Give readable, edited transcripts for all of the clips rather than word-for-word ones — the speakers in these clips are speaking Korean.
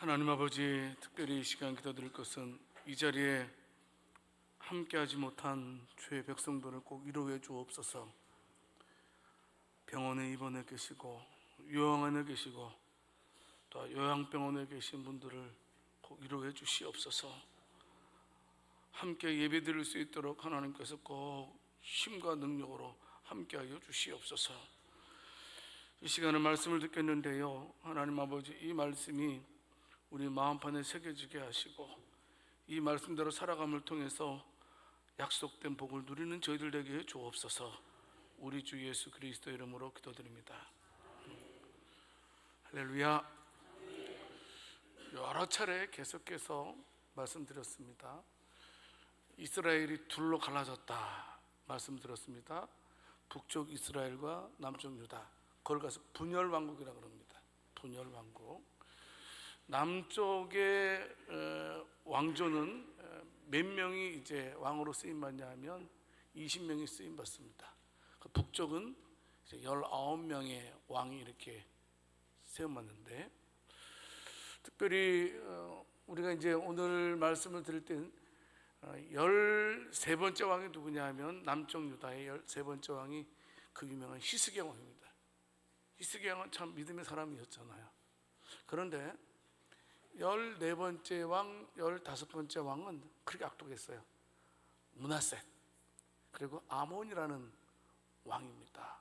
하나님 아버지, 특별히 이 시간 기도드릴 것은 이 자리에 함께하지 못한 주의 백성들을 꼭 위로해 주옵소서. 병원에 입원해 계시고 요양원에 계시고 또 요양병원에 계신 분들을 꼭 위로해 주시옵소서. 함께 예배드릴 수 있도록 하나님께서 꼭 힘과 능력으로 함께하여 주시옵소서. 이 시간에 말씀을 듣겠는데요, 하나님 아버지, 이 말씀이 우리 마음판에 새겨지게 하시고 이 말씀대로 살아감을 통해서 약속된 복을 누리는 저희들 되게 해 주옵소서. 우리 주 예수 그리스도 이름으로 기도드립니다. 할렐루야. 여러 차례 계속해서 말씀드렸습니다. 이스라엘이 둘로 갈라졌다 말씀드렸습니다. 북쪽 이스라엘과 남쪽 유다, 그걸 가서 분열왕국이라고 합니다. 분열왕국. 남쪽의 왕조는 몇 명이 이제 왕으로 쓰임 받냐 하면 20명이 쓰임 받습니다. 북쪽은 이제 19명의 왕이 이렇게 세움 받는데, 특별히 우리가 이제 오늘 말씀을 드릴 때는 13번째 왕이 누구냐 하면 남쪽 유다의 13번째 왕이 그 유명한 히스기야 왕입니다. 히스기야 왕은 참 믿음의 사람이었잖아요. 그런데 14번째 왕, 15번째 왕은 그렇게 악독했어요. 므낫셋, 그리고 아몬이라는 왕입니다.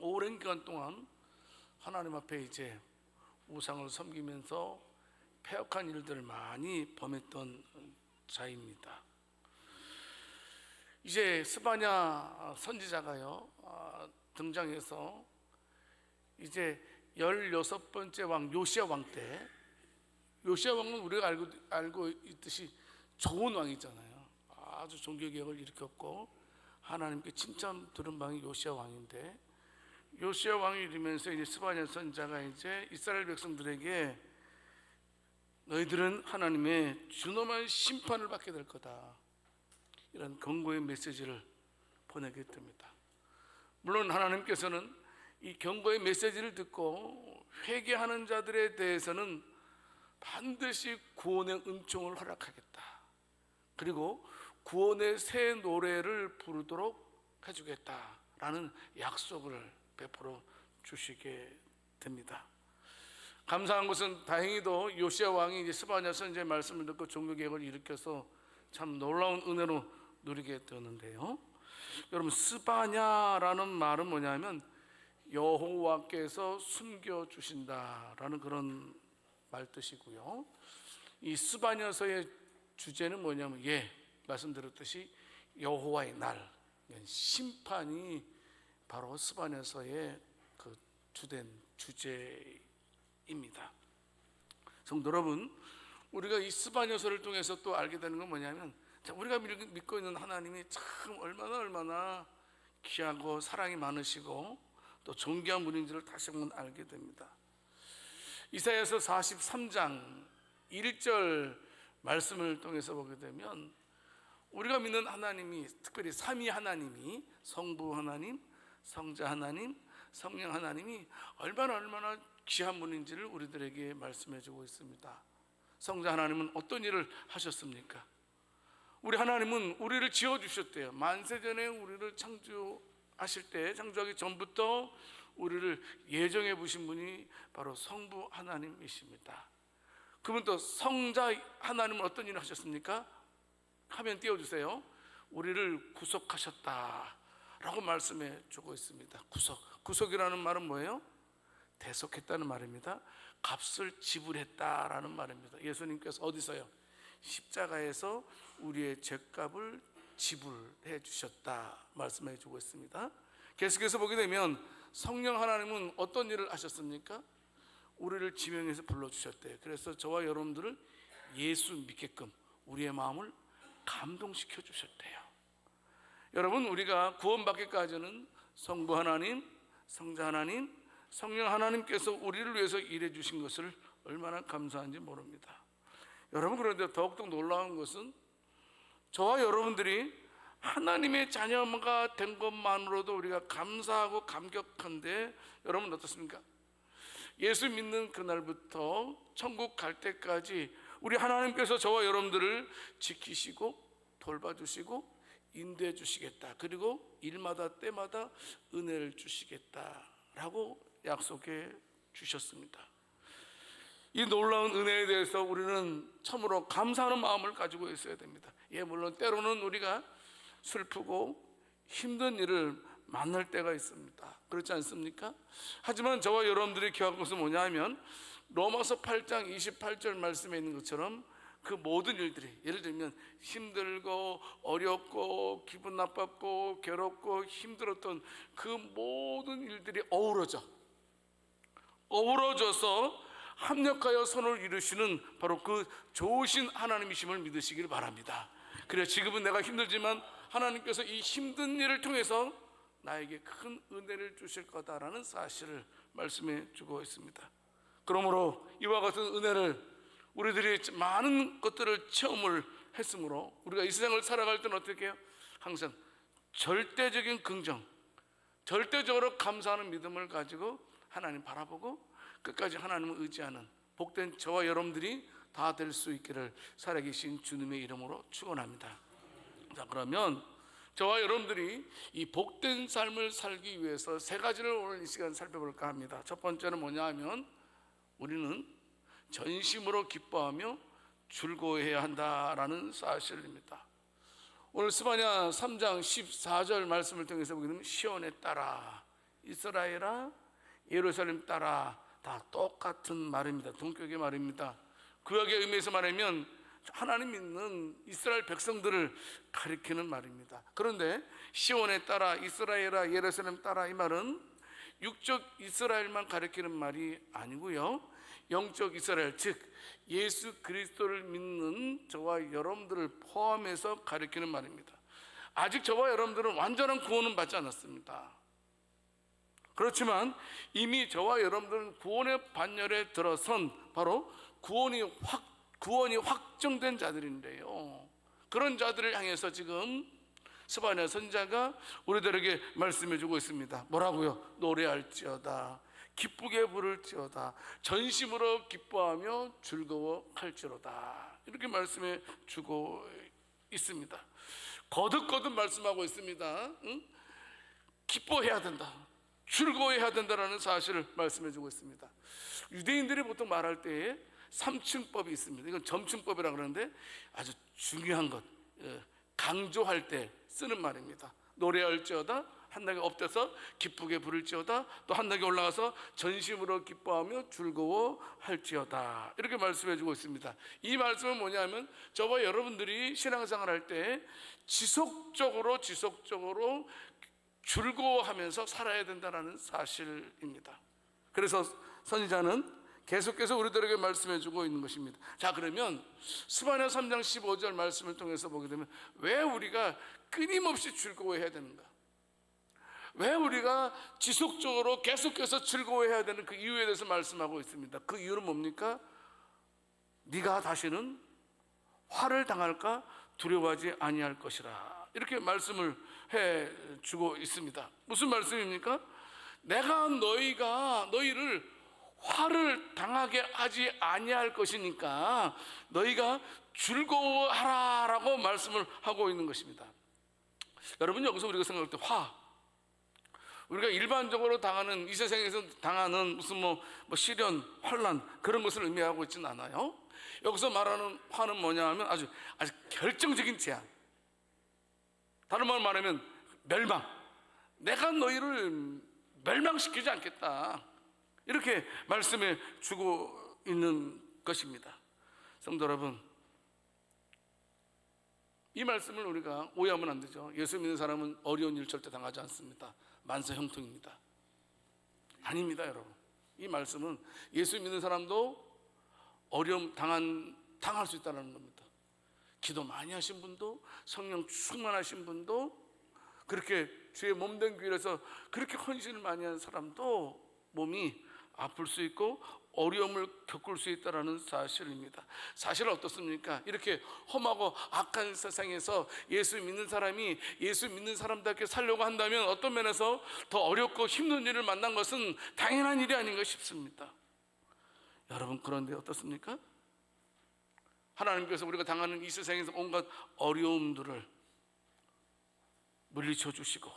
오랜 기간 동안 하나님 앞에 이제 우상을 섬기면서 패역한 일들을 많이 범했던 자입니다. 이제 스바냐 선지자가요 등장해서 이제 16번째 왕 요시야 왕 때, 요시야 왕은 우리가 알고 있듯이 좋은 왕이잖아요. 아주 종교개혁을 일으켰고 하나님께 칭찬 들은 왕이 요시야 왕인데, 요시야 왕이 이르면서 이제 스바냐 선지자가 이제 이스라엘 백성들에게 너희들은 하나님의 준엄한 심판을 받게 될 거다, 이런 경고의 메시지를 보내게 됩니다. 물론 하나님께서는 이 경고의 메시지를 듣고 회개하는 자들에 대해서는 반드시 구원의 은총을 허락하겠다, 그리고 구원의 새 노래를 부르도록 해주겠다라는 약속을 베풀어 주시게 됩니다. 감사한 것은 다행히도 요시야 왕이 이제 스바냐 선지자의 말씀을 듣고 종교개혁을 일으켜서 참 놀라운 은혜로 누리게 되었는데요, 여러분, 스바냐라는 말은 뭐냐면 여호와께서 숨겨주신다라는 그런 말뜻이고요. 이 스바냐서의 주제는 뭐냐면 말씀드렸듯이 여호와의 날, 심판이 바로 스바냐서의 그 주된 주제입니다. 성도 여러분, 우리가 이 스바냐서를 통해서 또 알게 되는 건 뭐냐면, 우리가 믿고 있는 하나님이 참 얼마나 귀하고 사랑이 많으시고 또 존귀한 분인지를 다시 한번 알게 됩니다. 이사야서 43장 1절 말씀을 통해서 보게 되면 우리가 믿는 하나님이, 특별히 삼위 하나님이, 성부 하나님, 성자 하나님, 성령 하나님이 얼마나 귀한 분인지를 우리들에게 말씀해 주고 있습니다. 성자 하나님은 어떤 일을 하셨습니까? 우리 하나님은 우리를 지어주셨대요. 만세전에 우리를 창조하실 때, 창조하기 전부터 우리를 예정해 보신 분이 바로 성부 하나님이십니다. 그분 또 성자 하나님은 어떤 일을 하셨습니까? 화면 띄워주세요. 우리를 구속하셨다라고 말씀해 주고 있습니다. 구속이라는 말은 뭐예요? 대속했다는 말입니다. 값을 지불했다라는 말입니다. 예수님께서 어디서요? 십자가에서 우리의 죄값을 지불해 주셨다 말씀해 주고 있습니다. 계속해서 보게 되면 성령 하나님은 어떤 일을 하셨습니까? 우리를 지명해서 불러주셨대요. 그래서 저와 여러분들을 예수 믿게끔 우리의 마음을 감동시켜 주셨대요. 여러분, 우리가 구원받기까지는 성부 하나님, 성자 하나님, 성령 하나님께서 우리를 위해서 일해 주신 것을 얼마나 감사한지 모릅니다. 여러분, 그런데 더욱더 놀라운 것은 저와 여러분들이 하나님의 자녀가 된 것만으로도 우리가 감사하고 감격한데, 여러분 어떻습니까? 예수 믿는 그날부터 천국 갈 때까지 우리 하나님께서 저와 여러분들을 지키시고 돌봐주시고 인도해 주시겠다. 그리고 일마다 때마다 은혜를 주시겠다라고 약속해 주셨습니다. 이 놀라운 은혜에 대해서 우리는 참으로 감사하는 마음을 가지고 있어야 됩니다. 물론 때로는 우리가 슬프고 힘든 일을 만날 때가 있습니다. 그렇지 않습니까? 하지만 저와 여러분들이 기억할 것은 뭐냐면 로마서 8장 28절 말씀에 있는 것처럼 그 모든 일들이, 예를 들면 힘들고 어렵고 기분 나빴고 괴롭고 힘들었던 그 모든 일들이 어우러져서 합력하여 선을 이루시는 바로 그 좋으신 하나님이심을 믿으시길 바랍니다. 그래, 지금은 내가 힘들지만 하나님께서 이 힘든 일을 통해서 나에게 큰 은혜를 주실 거다라는 사실을 말씀해 주고 있습니다. 그러므로 이와 같은 은혜를 우리들이 많은 것들을 체험을 했으므로 우리가 이 세상을 살아갈 때는 어떻게 해요? 항상 절대적인 긍정, 절대적으로 감사하는 믿음을 가지고 하나님 바라보고 끝까지 하나님을 의지하는 복된 저와 여러분들이 다 될 수 있기를 살아계신 주님의 이름으로 축원합니다. 자, 그러면 저와 여러분들이 이 복된 삶을 살기 위해서 세 가지를 오늘 이 시간 살펴볼까 합니다. 첫 번째는 뭐냐 하면 우리는 전심으로 기뻐하며 즐거워해야 한다라는 사실입니다. 오늘 스바냐 3장 14절 말씀을 통해서 보게 되면 시온에 따라, 이스라엘아, 예루살렘 따라, 다 똑같은 말입니다. 동격의 말입니다. 구약의 의미에서 말하면 하나님 믿는 이스라엘 백성들을 가리키는 말입니다. 그런데 시온에 따라, 이스라엘아, 예루살렘 따라, 이 말은 육적 이스라엘만 가리키는 말이 아니고요, 영적 이스라엘, 즉 예수 그리스도를 믿는 저와 여러분들을 포함해서 가리키는 말입니다. 아직 저와 여러분들은 완전한 구원은 받지 않았습니다. 그렇지만 이미 저와 여러분들은 구원의 반열에 들어선 바로 구원이 확정된 자들인데요, 그런 자들을 향해서 지금 스바냐 선지자가 우리들에게 말씀해 주고 있습니다. 뭐라고요? 노래할지어다, 기쁘게 부를지어다, 전심으로 기뻐하며 즐거워할지로다, 이렇게 말씀해 주고 있습니다. 거듭거듭 말씀하고 있습니다. 기뻐해야 된다, 즐거워해야 된다라는 사실을 말씀해 주고 있습니다. 유대인들이 보통 말할 때에 3층법이 있습니다. 이건 점층법이라고 그러는데 아주 중요한 것, 강조할 때 쓰는 말입니다. 노래할지어다, 한나게 엎드려서 기쁘게 부를지어다, 또 한나게 올라가서 전심으로 기뻐하며 즐거워할지어다, 이렇게 말씀해 주고 있습니다. 이 말씀은 뭐냐면 저와 여러분들이 신앙생활 할 때 지속적으로 즐거워하면서 살아야 된다는 사실입니다. 그래서 선지자는 계속해서 우리들에게 말씀해 주고 있는 것입니다. 자, 그러면 스바냐 3장 15절 말씀을 통해서 보게 되면 왜 우리가 끊임없이 즐거워해야 되는가? 왜 우리가 지속적으로 계속해서 즐거워해야 되는 그 이유에 대해서 말씀하고 있습니다. 그 이유는 뭡니까? 네가 다시는 화를 당할까 두려워하지 아니할 것이라, 이렇게 말씀을 해 주고 있습니다. 무슨 말씀입니까? 내가 너희를 화를 당하게 하지 아니할 것이니까 너희가 즐거워하라라고 말씀을 하고 있는 것입니다. 여러분, 여기서 우리가 생각할 때 우리가 일반적으로 당하는, 이 세상에서 당하는 무슨 시련, 환난, 그런 것을 의미하고 있지는 않아요. 여기서 말하는 화는 뭐냐 하면 아주 결정적인 제한, 다른 말로 말하면 멸망, 내가 너희를 멸망시키지 않겠다, 이렇게 말씀해 주고 있는 것입니다. 성도 여러분, 이 말씀을 우리가 오해하면 안 되죠. 예수 믿는 사람은 어려운 일 절대 당하지 않습니다. 만사 형통입니다. 아닙니다, 여러분. 이 말씀은 예수 믿는 사람도 어려움 당할 수 있다는 겁니다. 기도 많이 하신 분도, 성령 충만하신 분도, 그렇게 주의 몸된 교회에서 그렇게 헌신을 많이 한 사람도 몸이 아플 수 있고 어려움을 겪을 수 있다는 사실입니다. 사실은 어떻습니까? 이렇게 험하고 악한 세상에서 예수 믿는 사람이 예수 믿는 사람답게 살려고 한다면 어떤 면에서 더 어렵고 힘든 일을 만난 것은 당연한 일이 아닌가 싶습니다. 여러분, 그런데 어떻습니까? 하나님께서 우리가 당하는 이 세상에서 온갖 어려움들을 물리쳐 주시고,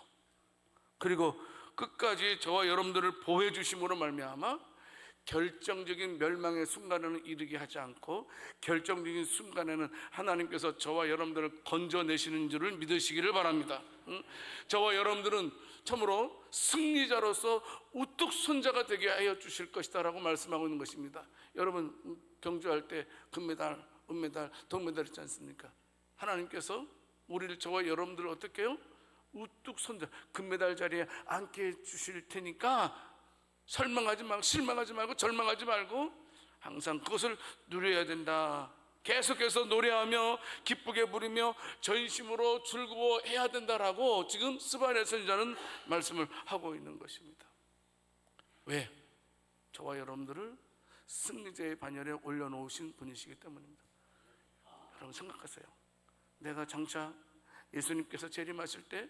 그리고 끝까지 저와 여러분들을 보호해 주심으로 말미암아 결정적인 멸망의 순간에는 이르게 하지 않고 결정적인 순간에는 하나님께서 저와 여러분들을 건져내시는 줄을 믿으시기를 바랍니다. 저와 여러분들은 참으로 승리자로서 우뚝 손자가 되게 하여 주실 것이다 라고 말씀하고 있는 것입니다. 여러분, 경주할 때 금메달, 은메달, 동메달 있지 않습니까? 하나님께서 우리를, 저와 여러분들을 어떻게 해요? 우뚝 손자, 금메달 자리에 앉게 해 주실 테니까 실망하지 말고 절망하지 말고 항상 그것을 누려야 된다. 계속해서 노래하며 기쁘게 부르며 전심으로 즐거워해야 된다라고 지금 스바냐 선지자는 말씀을 하고 있는 것입니다. 왜? 저와 여러분들을 승리자의 반열에 올려놓으신 분이시기 때문입니다. 여러분 생각하세요. 내가 장차 예수님께서 재림하실 때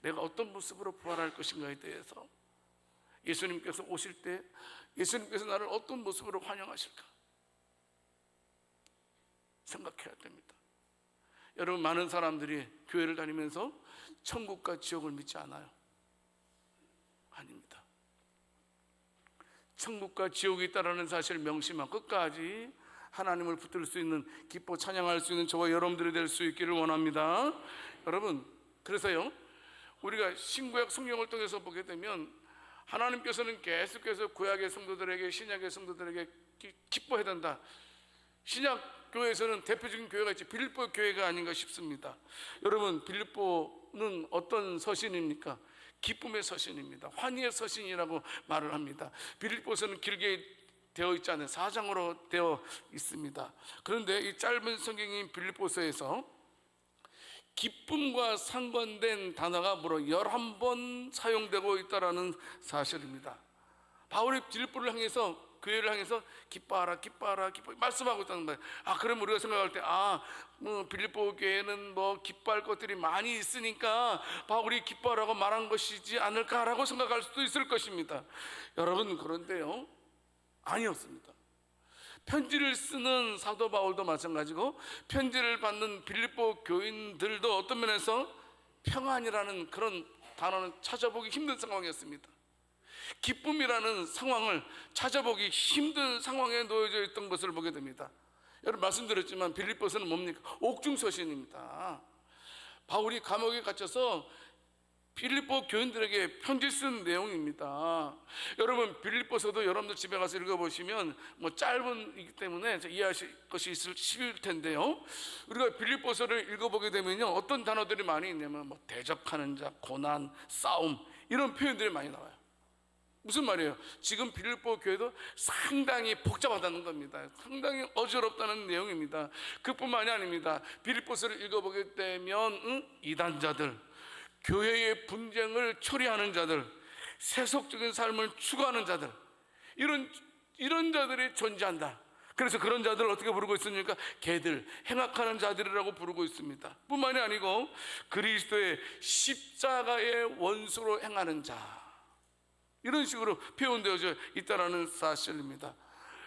내가 어떤 모습으로 부활할 것인가에 대해서, 예수님께서 오실 때 예수님께서 나를 어떤 모습으로 환영하실까 생각해야 됩니다. 여러분, 많은 사람들이 교회를 다니면서 천국과 지옥을 믿지 않아요. 아닙니다. 천국과 지옥이 있다라는 사실을 명심하고 끝까지 하나님을 붙들 수 있는, 기뻐 찬양할 수 있는 저와 여러분들이 될 수 있기를 원합니다. 여러분, 그래서요, 우리가 신구약 성경을 통해서 보게 되면 하나님께서는 계속해서 구약의 성도들에게, 신약의 성도들에게 기뻐해야 된다. 신약 교회에서는 대표적인 교회가 있지, 빌립보 교회가 아닌가 싶습니다. 여러분, 빌립보는 어떤 서신입니까? 기쁨의 서신입니다. 환희의 서신이라고 말을 합니다. 빌립보서는 길게 되어 있지 않아요. 4장으로 되어 있습니다. 그런데 이 짧은 성경인 빌립보서에서 기쁨과 상관된 단어가 무려 11번 사용되고 있다는 사실입니다. 바울이 빌립보를 향해서, 교회를 향해서 기뻐하라, 기뻐하라, 기뻐 말씀하고 있다는 거예요. 그럼 우리가 생각할 때 빌립보 교회는 기뻐할 것들이 많이 있으니까 바울이 기뻐하라고 말한 것이지 않을까라고 생각할 수도 있을 것입니다. 여러분, 그런데요, 아니었습니다. 편지를 쓰는 사도 바울도 마찬가지고 편지를 받는 빌립보 교인들도 어떤 면에서 평안이라는 그런 단어는 찾아보기 힘든 상황이었습니다. 기쁨이라는 상황을 찾아보기 힘든 상황에 놓여져 있던 것을 보게 됩니다. 여러분, 말씀드렸지만 빌립보서는 뭡니까? 옥중서신입니다. 바울이 감옥에 갇혀서 빌립보 교인들에게 편지 쓴 내용입니다. 여러분, 빌립보서도 여러분들 집에 가서 읽어보시면 짧은이기 때문에 이해하실 것이 쉬울 텐데요, 우리가 빌립보서를 읽어보게 되면요, 어떤 단어들이 많이 있냐면 대적하는 자, 고난, 싸움, 이런 표현들이 많이 나와요. 무슨 말이에요? 지금 빌립보 교회도 상당히 복잡하다는 겁니다. 상당히 어지럽다는 내용입니다. 그뿐만이 아닙니다. 빌립보서를 읽어보게 되면 이단자들, 교회의 분쟁을 초래하는 자들, 세속적인 삶을 추구하는 자들, 이런 자들이 존재한다. 그래서 그런 자들을 어떻게 부르고 있습니까? 개들, 행악하는 자들이라고 부르고 있습니다. 뿐만이 아니고 그리스도의 십자가의 원수로 행하는 자, 이런 식으로 표현되어져 있다는 사실입니다.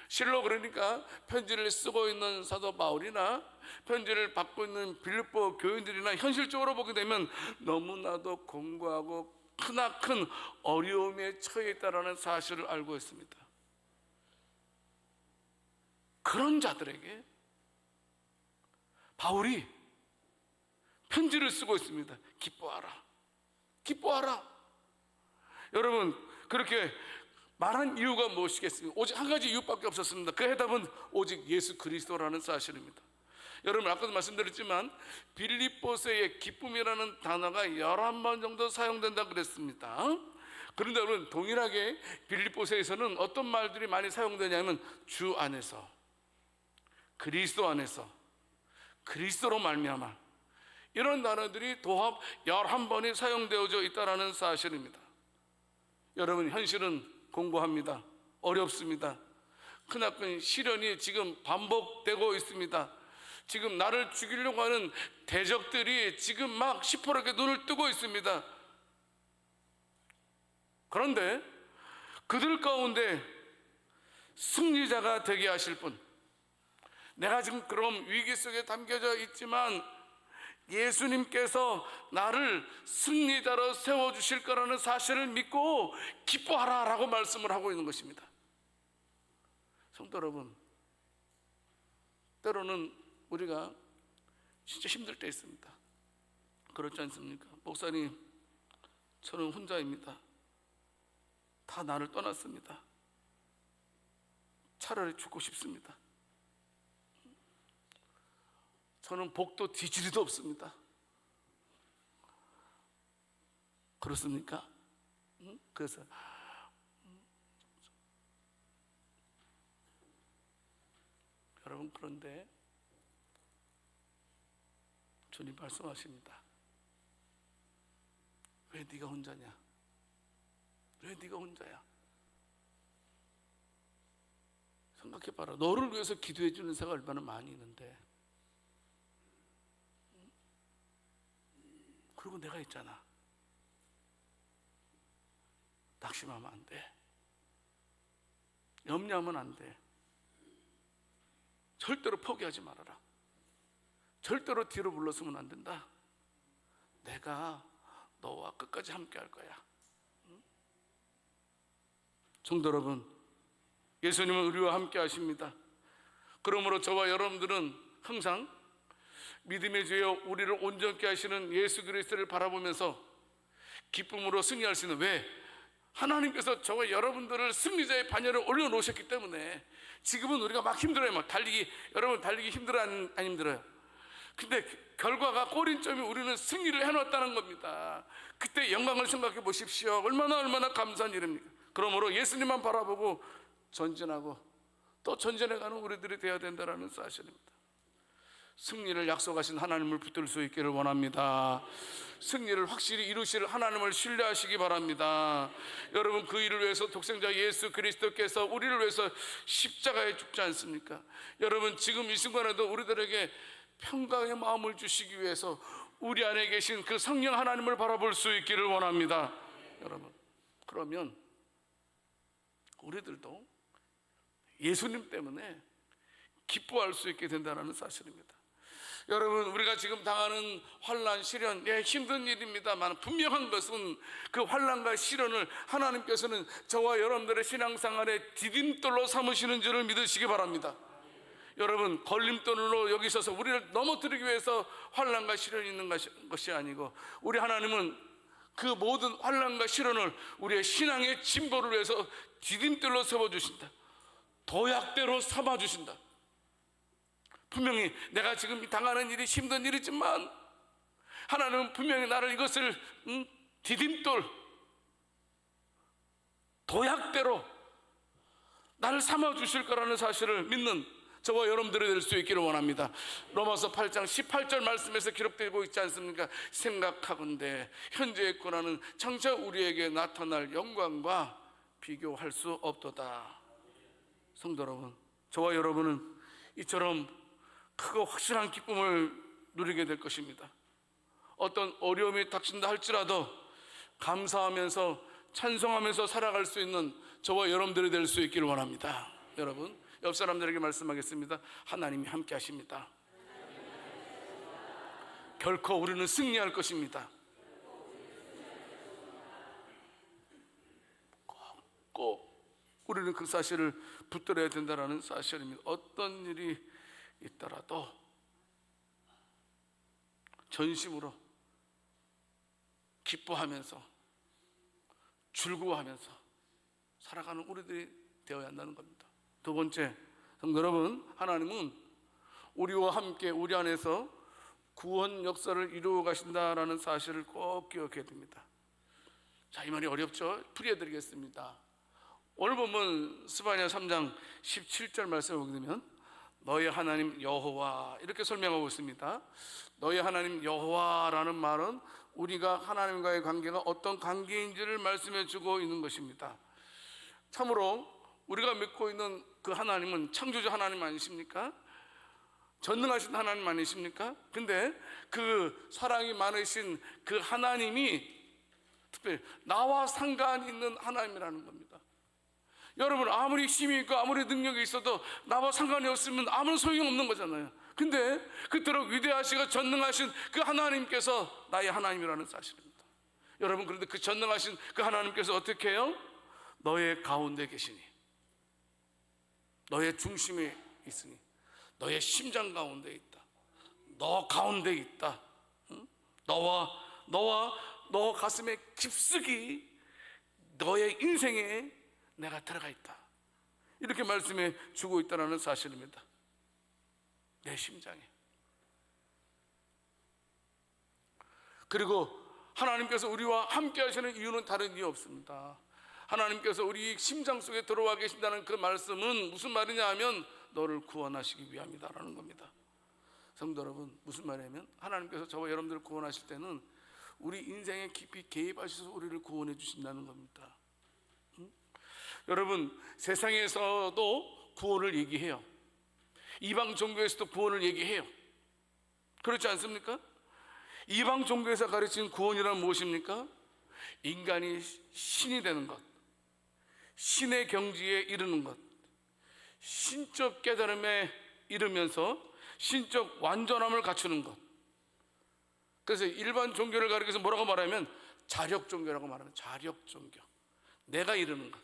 실로 그러니까 편지를 쓰고 있는 사도 바울이나 편지를 받고 있는 빌립보 교인들이나 현실적으로 보게 되면 너무나도 공고하고 크나큰 어려움에 처해 있다는 사실을 알고 있습니다. 그런 자들에게 바울이 편지를 쓰고 있습니다. 기뻐하라, 기뻐하라. 여러분, 그렇게 말한 이유가 무엇이겠습니까? 오직 한 가지 이유밖에 없었습니다. 그 해답은 오직 예수 그리스도라는 사실입니다. 여러분, 아까도 말씀드렸지만 빌립보서의 기쁨이라는 단어가 11번 정도 사용된다 그랬습니다. 그런데 여러분, 동일하게 빌립보서에서는 어떤 말들이 많이 사용되냐면 주 안에서, 그리스도 안에서, 그리스도로 말미암아, 이런 단어들이 도합 11번이 사용되어져 있다는 사실입니다. 여러분, 현실은 공고합니다. 어렵습니다. 크나큰 시련이 지금 반복되고 있습니다. 지금 나를 죽이려고 하는 대적들이 지금 막 시퍼렇게 눈을 뜨고 있습니다. 그런데 그들 가운데 승리자가 되게 하실 분. 내가 지금 그럼 위기 속에 담겨져 있지만 예수님께서 나를 승리자로 세워주실 거라는 사실을 믿고 기뻐하라 라고 말씀을 하고 있는 것입니다. 성도 여러분, 때로는 우리가 진짜 힘들 때 있습니다. 그렇지 않습니까? 목사님, 저는 혼자입니다. 다 나를 떠났습니다. 차라리 죽고 싶습니다. 저는 복도 뒤지리도 없습니다. 그렇습니까? 그래서 여러분, 그런데 주님 말씀하십니다. 왜 네가 혼자냐? 왜 네가 혼자야? 생각해봐라. 너를 위해서 기도해 주는 자가 얼마나 많이 있는데. 그리고 내가 있잖아. 낙심하면 안 돼. 염려하면 안 돼. 절대로 포기하지 말아라. 절대로 뒤로 물러서면 안 된다. 내가 너와 끝까지 함께 할 거야. 성도 여러분, 예수님은 우리와 함께 하십니다. 그러므로 저와 여러분들은 항상 믿음의 주여 우리를 온전케 하시는 예수 그리스도를 바라보면서 기쁨으로 승리할 수 있는, 왜? 하나님께서 저와 여러분들을 승리자의 반열에 올려놓으셨기 때문에 지금은 우리가 막 힘들어요. 막 달리기, 여러분 달리기 힘들어요? 안 힘들어요? 근데 결과가 꼬린점이 우리는 승리를 해놨다는 겁니다. 그때 영광을 생각해 보십시오. 얼마나 감사한 일입니까? 그러므로 예수님만 바라보고 전진하고 또 전진해가는 우리들이 되어야 된다는 사실입니다. 승리를 약속하신 하나님을 붙들 수 있기를 원합니다. 승리를 확실히 이루실 하나님을 신뢰하시기 바랍니다. 여러분, 그 일을 위해서 독생자 예수 그리스도께서 우리를 위해서 십자가에 죽지 않습니까? 여러분, 지금 이 순간에도 우리들에게 평강의 마음을 주시기 위해서 우리 안에 계신 그 성령 하나님을 바라볼 수 있기를 원합니다. 여러분, 그러면 우리들도 예수님 때문에 기뻐할 수 있게 된다는 사실입니다. 여러분, 우리가 지금 당하는 환난, 시련, 힘든 일입니다만 분명한 것은 그 환난과 시련을 하나님께서는 저와 여러분들의 신앙생활의 디딤돌로 삼으시는 줄을 믿으시기 바랍니다. 여러분, 걸림돌로 여기 있어서 우리를 넘어뜨리기 위해서 환난과 시련이 있는 것이 아니고, 우리 하나님은 그 모든 환난과 시련을 우리의 신앙의 진보를 위해서 디딤돌로 세워주신다. 도약대로 삼아주신다. 분명히 내가 지금 당하는 일이 힘든 일이지만 하나님은 분명히 나를 이것을 디딤돌, 도약대로 나를 삼아주실 거라는 사실을 믿는 저와 여러분들이 될 수 있기를 원합니다. 로마서 8장 18절 말씀에서 기록되고 있지 않습니까? 생각하건대 현재의 고난은 장차 우리에게 나타날 영광과 비교할 수 없도다. 성도 여러분, 저와 여러분은 이처럼 크고 확실한 기쁨을 누리게 될 것입니다. 어떤 어려움이 닥친다 할지라도 감사하면서 찬송하면서 살아갈 수 있는 저와 여러분들이 될 수 있기를 원합니다. 여러분, 옆 사람들에게 말씀하겠습니다. 하나님이 함께 하십니다. 결코 우리는 승리할 것입니다. 꼭 우리는 그 사실을 붙들어야 된다는 사실입니다. 어떤 일이 있더라도 전심으로 기뻐하면서 즐거워하면서 살아가는 우리들이 되어야 한다는 겁니다. 두 번째, 성도 여러분, 하나님은 우리와 함께 우리 안에서 구원 역사를 이루어 가신다라는 사실을 꼭 기억해야 됩니다. 자, 이 말이 어렵죠? 풀이해 드리겠습니다. 오늘 보면 스바냐 3장 17절 말씀을 보게 되면 너의 하나님 여호와, 이렇게 설명하고 있습니다. 너의 하나님 여호와라는 말은 우리가 하나님과의 관계가 어떤 관계인지를 말씀해 주고 있는 것입니다. 참으로 우리가 믿고 있는 그 하나님은 창조주 하나님 아니십니까? 전능하신 하나님 아니십니까? 근데 그 사랑이 많으신 그 하나님이 특별히 나와 상관 있는 하나님이라는 겁니다. 여러분, 아무리 힘이 있고 아무리 능력이 있어도 나와 상관이 없으면 아무런 소용이 없는 거잖아요. 근데 그토록 위대하시고 전능하신 그 하나님께서 나의 하나님이라는 사실입니다. 여러분, 그런데 그 전능하신 그 하나님께서 어떻게 해요? 너의 가운데 계시니, 너의 중심에 있으니, 너의 심장 가운데 있다, 너 가운데 있다, 너 가슴에 깊숙이 너의 인생에 내가 들어가 있다, 이렇게 말씀해 주고 있다는 사실입니다. 내 심장에. 그리고 하나님께서 우리와 함께 하시는 이유는 다른 이유 없습니다. 하나님께서 우리 심장 속에 들어와 계신다는 그 말씀은 무슨 말이냐 하면 너를 구원하시기 위함이다라는 겁니다. 성도 여러분, 무슨 말이냐면 하나님께서 저와 여러분들을 구원하실 때는 우리 인생에 깊이 개입하셔서 우리를 구원해 주신다는 겁니다. 여러분, 세상에서도 구원을 얘기해요. 이방 종교에서도 구원을 얘기해요. 그렇지 않습니까? 이방 종교에서 가르친 구원이란 무엇입니까? 인간이 신이 되는 것, 신의 경지에 이르는 것, 신적 깨달음에 이르면서 신적 완전함을 갖추는 것. 그래서 일반 종교를 가리켜서 뭐라고 말하면 자력 종교라고 말하는, 자력 종교. 내가 이르는 것,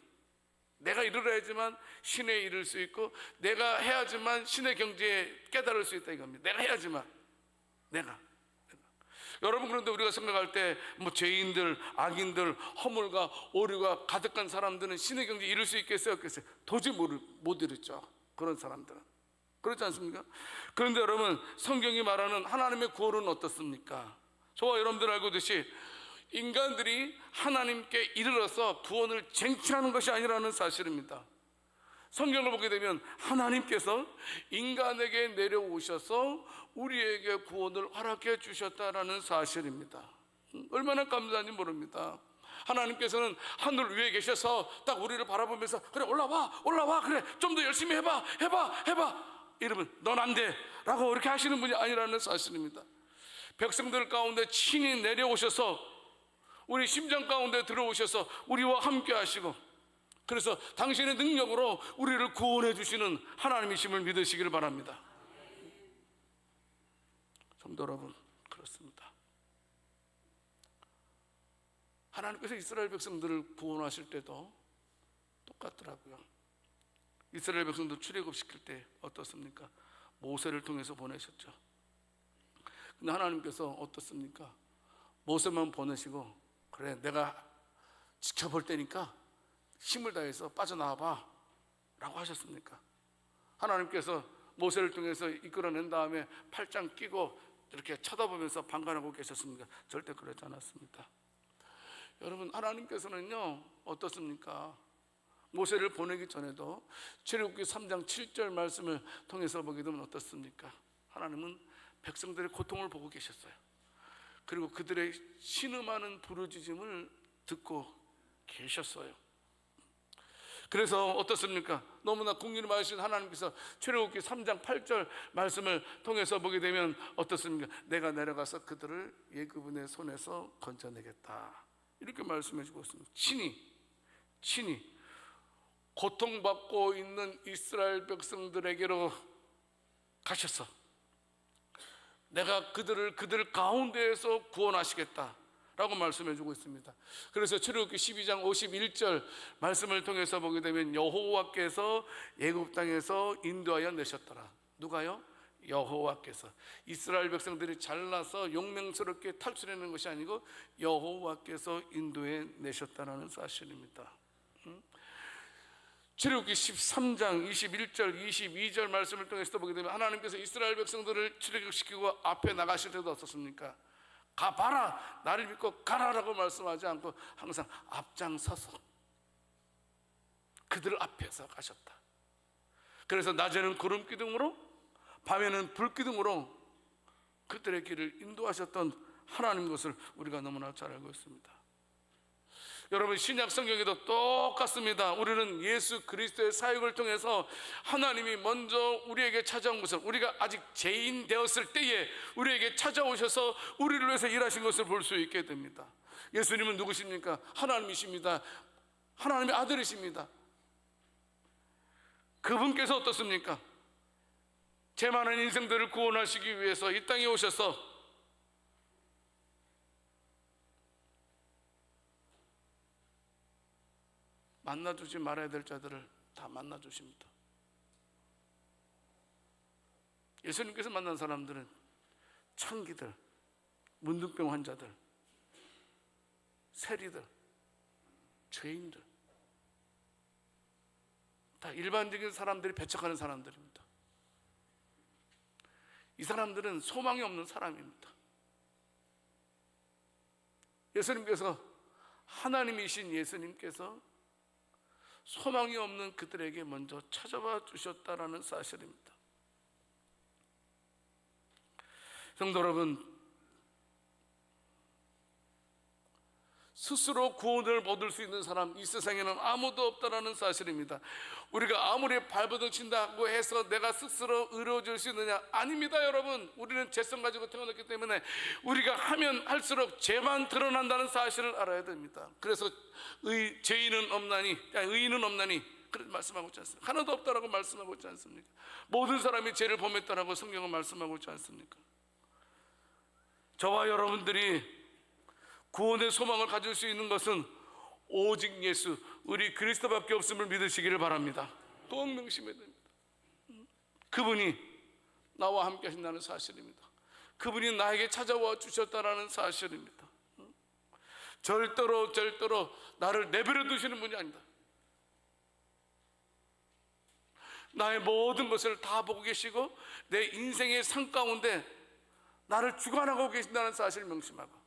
내가 이르러야지만 신에 이를 수 있고, 내가 해야지만 신의 경지에 깨달을 수 있다 이겁니다. 내가 해야지만, 내가. 여러분, 그런데 우리가 생각할 때 뭐 죄인들, 악인들, 허물과 오류가 가득한 사람들은 신의 경지에 이룰 수 있겠어요, 없겠어요? 도저히 못 이루죠, 그런 사람들은. 그렇지 않습니까? 그런데 여러분, 성경이 말하는 하나님의 구원은 어떻습니까? 저와 여러분들 알고 계듯이 인간들이 하나님께 이르러서 구원을 쟁취하는 것이 아니라는 사실입니다. 성경을 보게 되면 하나님께서 인간에게 내려오셔서 우리에게 구원을 허락해 주셨다라는 사실입니다. 얼마나 감사한지 모릅니다. 하나님께서는 하늘 위에 계셔서 딱 우리를 바라보면서 그래, 올라와, 그래, 좀 더 열심히 해봐 이러면 넌 안 돼 라고 이렇게 하시는 분이 아니라는 사실입니다. 백성들 가운데 친히 내려오셔서 우리 심장 가운데 들어오셔서 우리와 함께 하시고, 그래서 당신의 능력으로 우리를 구원해 주시는 하나님이심을 믿으시기를 바랍니다. 성도 여러분, 그렇습니다. 하나님께서 이스라엘 백성들을 구원하실 때도 똑같더라고요. 이스라엘 백성들 출애굽시킬 때 어떻습니까? 모세를 통해서 보내셨죠. 근데 하나님께서 어떻습니까? 모세만 보내시고 그래, 내가 지켜볼 테니까 힘을 다해서 빠져나와봐 라고 하셨습니까? 하나님께서 모세를 통해서 이끌어낸 다음에 팔짱 끼고 이렇게 쳐다보면서 방관하고 계셨습니까? 절대 그렇지 않았습니다. 여러분, 하나님께서는요 어떻습니까? 모세를 보내기 전에도 출애굽기 3장 7절 말씀을 통해서 보게 되면 어떻습니까? 하나님은 백성들의 고통을 보고 계셨어요. 그리고 그들의 신음하는 부르짖음을 듣고 계셨어요. 그래서 어떻습니까? 너무나 긍휼히 많으신 하나님께서 출애굽기 3장 8절 말씀을 통해서 보게 되면 어떻습니까? 내가 내려가서 그들을 애굽인의 손에서 건져내겠다, 이렇게 말씀해 주고 있습니다. 친히 고통받고 있는 이스라엘 백성들에게로 가셔서 내가 그들 가운데에서 구원하시겠다 라고 말씀해 주고 있습니다. 그래서 출애굽기 12장 51절 말씀을 통해서 보게 되면 여호와께서 애굽 땅에서 인도하여 내셨더라. 누가요? 여호와께서. 이스라엘 백성들이 잘나서 용맹스럽게 탈출해낸 것이 아니고 여호와께서 인도해 내셨다는 사실입니다. 출애굽기 13장 21절 22절 말씀을 통해서 보게 되면 하나님께서 이스라엘 백성들을 출애굽시키고 앞에 나가실 때도 어떻습니까? 가봐라, 나를 믿고 가라라고 말씀하지 않고 항상 앞장서서 그들 앞에서 가셨다. 그래서 낮에는 구름 기둥으로, 밤에는 불 기둥으로 그들의 길을 인도하셨던 하나님 것을 우리가 너무나 잘 알고 있습니다. 여러분, 신약 성경에도 똑같습니다. 우리는 예수 그리스도의 사역을 통해서 하나님이 먼저 우리에게 찾아온 것을, 우리가 아직 죄인 되었을 때에 우리에게 찾아오셔서 우리를 위해서 일하신 것을 볼 수 있게 됩니다. 예수님은 누구십니까? 하나님이십니다. 하나님의 아들이십니다. 그분께서 어떻습니까? 죄 많은 인생들을 구원하시기 위해서 이 땅에 오셔서 만나주지 말아야 될 자들을 다 만나주십니다. 예수님께서 만난 사람들은 창기들, 문둥병 환자들, 세리들, 죄인들, 다 일반적인 사람들이 배척하는 사람들입니다. 이 사람들은 소망이 없는 사람입니다. 예수님께서, 하나님이신 예수님께서 소망이 없는 그들에게 먼저 찾아와 주셨다라는 사실입니다. 성도 여러분, 스스로 구원을 얻을 수 있는 사람, 이 세상에는 아무도 없다라는 사실입니다. 우리가 아무리 발버둥 친다고 해서 내가 스스로 의로워질 수 있느냐? 아닙니다. 여러분, 우리는 죄성 가지고 태어났기 때문에 우리가 하면 할수록 죄만 드러난다는 사실을 알아야 됩니다. 그래서 의인은 없나니 그렇게 말씀하고 있지 않습니까? 하나도 없다라고 말씀하고 있지 않습니까? 모든 사람이 죄를 범했다라고 성경은 말씀하고 있지 않습니까? 저와 여러분들이 구원의 소망을 가질 수 있는 것은 오직 예수, 우리 그리스도밖에 없음을 믿으시기를 바랍니다. 꼭 명심해야 됩니다. 그분이 나와 함께 하신다는 사실입니다. 그분이 나에게 찾아와 주셨다는 사실입니다. 절대로 나를 내버려 두시는 분이 아니다. 나의 모든 것을 다 보고 계시고 내 인생의 삶 가운데 나를 주관하고 계신다는 사실을 명심하고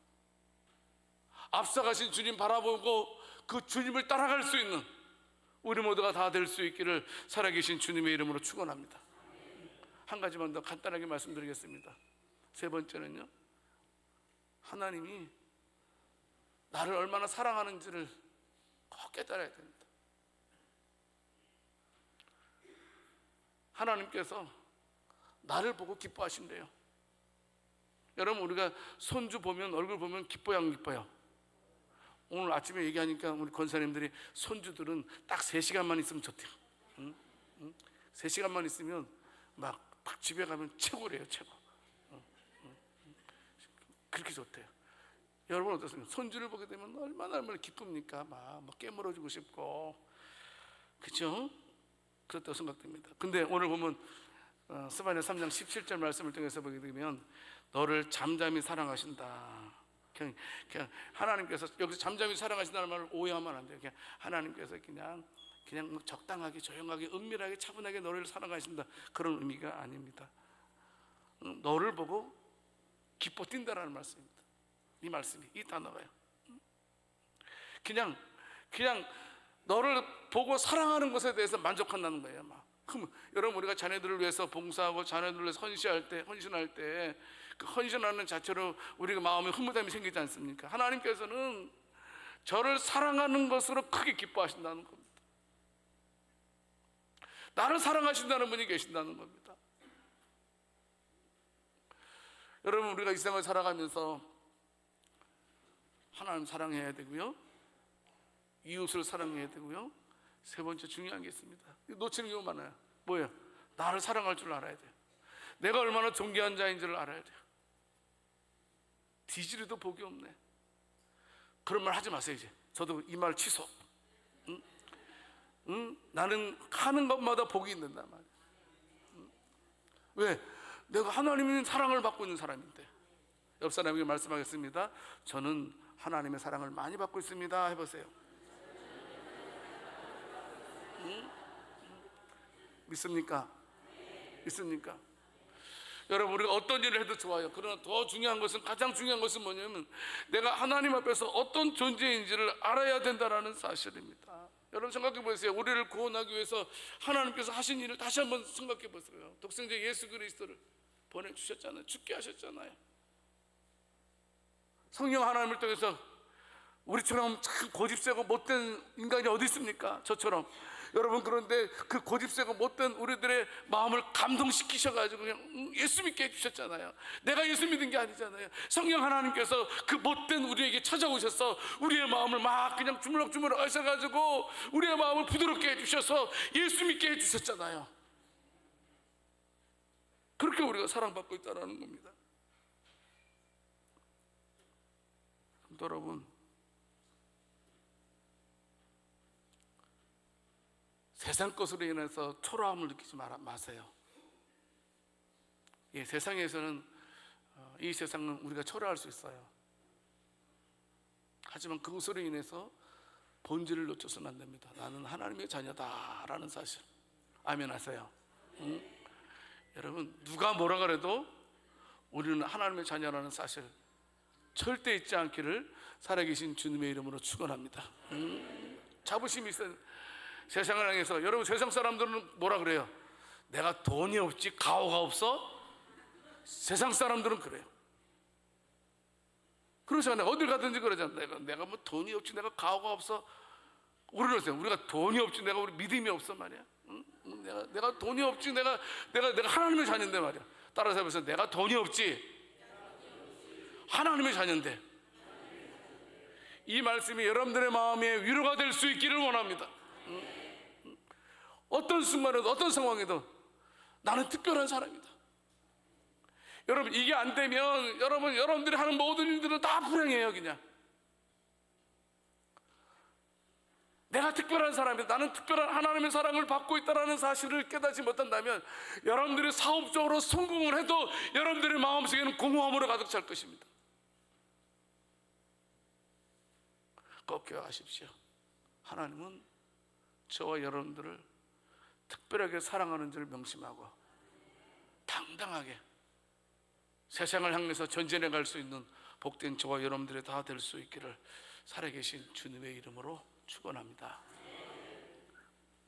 앞서가신 주님 바라보고 그 주님을 따라갈 수 있는 우리 모두가 다 될 수 있기를 살아계신 주님의 이름으로 축원합니다. 한 가지만 더 간단하게 말씀드리겠습니다. 세 번째는요, 하나님이 나를 얼마나 사랑하는지를 꼭 깨달아야 됩니다. 하나님께서 나를 보고 기뻐하신대요. 여러분, 우리가 손주 보면, 얼굴 보면 기뻐요, 안 기뻐요? 오늘 아침에 얘기하니까 우리 권사님들이 손주들은 딱 3시간만 있으면 좋대요. 3시간만 있으면 막 집에 가면 최고래요, 최고. 그렇게 좋대요. 여러분 어떻습니까? 손주를 보게 되면 얼마나 기쁩니까? 막 깨물어주고 싶고, 그렇죠? 그렇다고 생각됩니다. 근데 오늘 보면 스바냐 3장 17절 말씀을 통해서 보게 되면 너를 잠잠히 사랑하신다. 그냥 하나님께서 여기서 잠잠히 사랑하신다는 말을 오해하면 안 돼요. 그냥 하나님께서 그냥 적당하게, 조용하게, 은밀하게, 차분하게 너를 사랑하신다, 그런 의미가 아닙니다. 너를 보고 기뻐 뛴다라는 말씀입니다. 이 말씀이, 이 단어가요. 그냥 너를 보고 사랑하는 것에 대해서 만족한다는 거예요. 그럼 여러분, 우리가 자녀들을 위해서 봉사하고 자녀들을 위해서 헌신할 때 그 헌신하는 자체로 우리가 마음에 흐뭇함이 생기지 않습니까? 하나님께서는 저를 사랑하는 것으로 크게 기뻐하신다는 겁니다. 나를 사랑하신다는 분이 계신다는 겁니다. 여러분, 우리가 이 세상을 살아가면서 하나님 사랑해야 되고요, 이웃을 사랑해야 되고요, 세 번째 중요한 게 있습니다. 놓치는 경우가 많아요. 뭐예요? 나를 사랑할 줄 알아야 돼요. 내가 얼마나 존귀한 자인지를 알아야 돼요. 뒤지리도 복이 없네, 그런 말 하지 마세요. 이제 저도 이 말 취소. 나는 하는 것마다 복이 있는다 말이야. 왜? 내가 하나님의 사랑을 받고 있는 사람인데. 옆 사람에게 말씀하겠습니다. 저는 하나님의 사랑을 많이 받고 있습니다. 해보세요. 믿습니까? 믿습니까? 여러분, 우리가 어떤 일을 해도 좋아요. 그러나 더 중요한 것은, 가장 중요한 것은 뭐냐면 내가 하나님 앞에서 어떤 존재인지를 알아야 된다는 사실입니다. 여러분 생각해 보세요. 우리를 구원하기 위해서 하나님께서 하신 일을 다시 한번 생각해 보세요. 독생자 예수 그리스도를 보내주셨잖아요. 죽게 하셨잖아요. 성령 하나님을 통해서 우리처럼 참 고집세고 못된 인간이 어디 있습니까? 저처럼 여러분, 그런데 그 고집세고 못된 우리들의 마음을 감동시키셔가지고 그냥 예수 믿게 해주셨잖아요. 내가 예수 믿은 게 아니잖아요. 성령 하나님께서 그 못된 우리에게 찾아오셔서 우리의 마음을 막 그냥 주물럭주물럭 하셔가지고 우리의 마음을 부드럽게 해주셔서 예수 믿게 해주셨잖아요. 그렇게 우리가 사랑받고 있다는 겁니다. 여러분, 세상 것으로 인해서 초라함을 느끼지 마세요. 예, 세상에서는 이 세상은 우리가 초라할 수 있어요. 하지만 그것으로 인해서 본질을 놓쳐서는 안 됩니다. 나는 하나님의 자녀다라는 사실. 아멘 하세요. 응? 여러분, 누가 뭐라 그래도 우리는 하나님의 자녀라는 사실 절대 잊지 않기를 살아계신 주님의 이름으로 축원합니다. 자부심이 있어요. 세상을 향해서. 여러분, 세상 사람들은 뭐라 그래요? 내가 돈이 없지 가오가 없어? 세상 사람들은 그래요. 그러잖아요. 어딜 가든지 그러잖아요. 내가 뭐 돈이 없지 내가 가오가 없어? 우리는 우리가 돈이 없지 내가 우리 믿음이 없어 말이야. 응? 내가 돈이 없지 내가 하나님의 자녀인데 말이야. 따라서 해보세요. 내가 돈이 없지 하나님의 자녀인데. 이 말씀이 여러분들의 마음에 위로가 될 수 있기를 원합니다. 어떤 순간에도 어떤 상황에도 나는 특별한 사람이다. 여러분, 이게 안 되면 여러분들이 하는 모든 일들은 다 불행해요. 그냥 내가 특별한 사람이다, 나는 특별한 하나님의 사랑을 받고 있다는 사실을 깨닫지 못한다면 여러분들이 사업적으로 성공을 해도 여러분들의 마음속에는 공허함으로 가득 찰 것입니다. 꼭 기억하십시오. 하나님은 저와 여러분들을 특별하게 사랑하는 줄 명심하고 당당하게 세상을 향해서 전진해 갈 수 있는 복된 저와 여러분들이 다 될 수 있기를 살아계신 주님의 이름으로 축원합니다.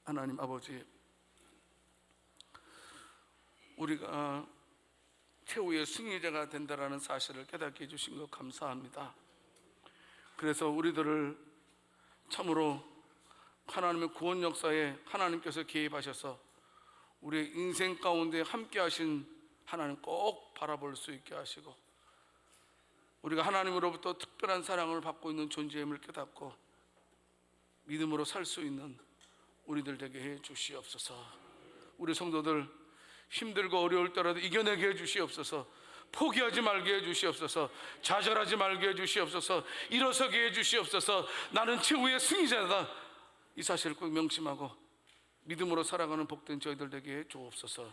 하나님 아버지, 우리가 최후의 승리자가 된다는 사실을 깨닫게 해주신 것 감사합니다. 그래서 우리들을 참으로 하나님의 구원 역사에 하나님께서 개입하셔서 우리의 인생 가운데 함께 하신 하나님 꼭 바라볼 수 있게 하시고, 우리가 하나님으로부터 특별한 사랑을 받고 있는 존재임을 깨닫고 믿음으로 살 수 있는 우리들 되게 해 주시옵소서. 우리 성도들 힘들고 어려울 때라도 이겨내게 해 주시옵소서. 포기하지 말게 해 주시옵소서. 좌절하지 말게 해 주시옵소서. 일어서게 해 주시옵소서. 나는 최후의 승리자다, 이 사실을 꼭 명심하고 믿음으로 살아가는 복된 저희들 되게 해 주옵소서.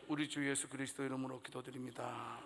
우리 주 예수 그리스도 이름으로 기도드립니다.